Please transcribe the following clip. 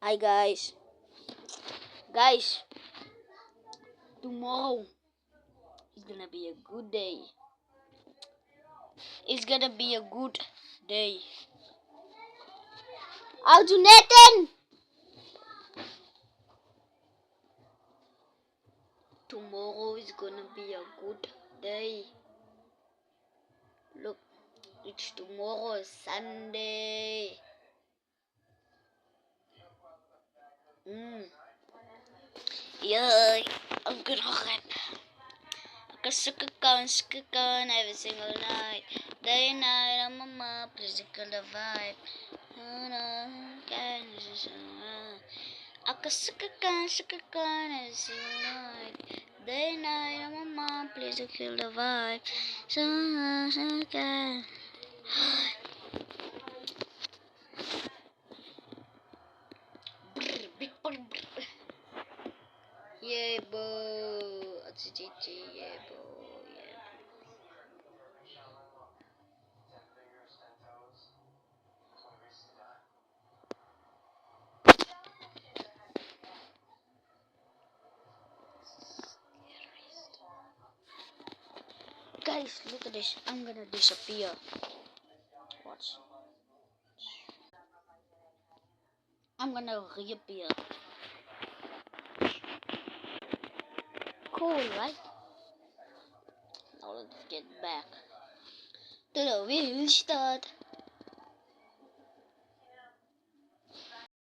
Hi guys, tomorrow is gonna be a good day. It's gonna be a good day. Aldo Nathan! Tomorrow is gonna be a good day. Look, it's tomorrow, Sunday. Yeah, I'm gonna rap. Sukakan every single night. Day and night, I'm on my physical vibe. Sukakan every single night. Day and night, I'm on my please to kill the vibe. Sukakan. Big brr. Yeah, bro. Yeah, bro. Yeah. Guys, look at this. I'm gonna disappear. Watch. I'm gonna reappear. Cool, right? Now let's get back to the real start.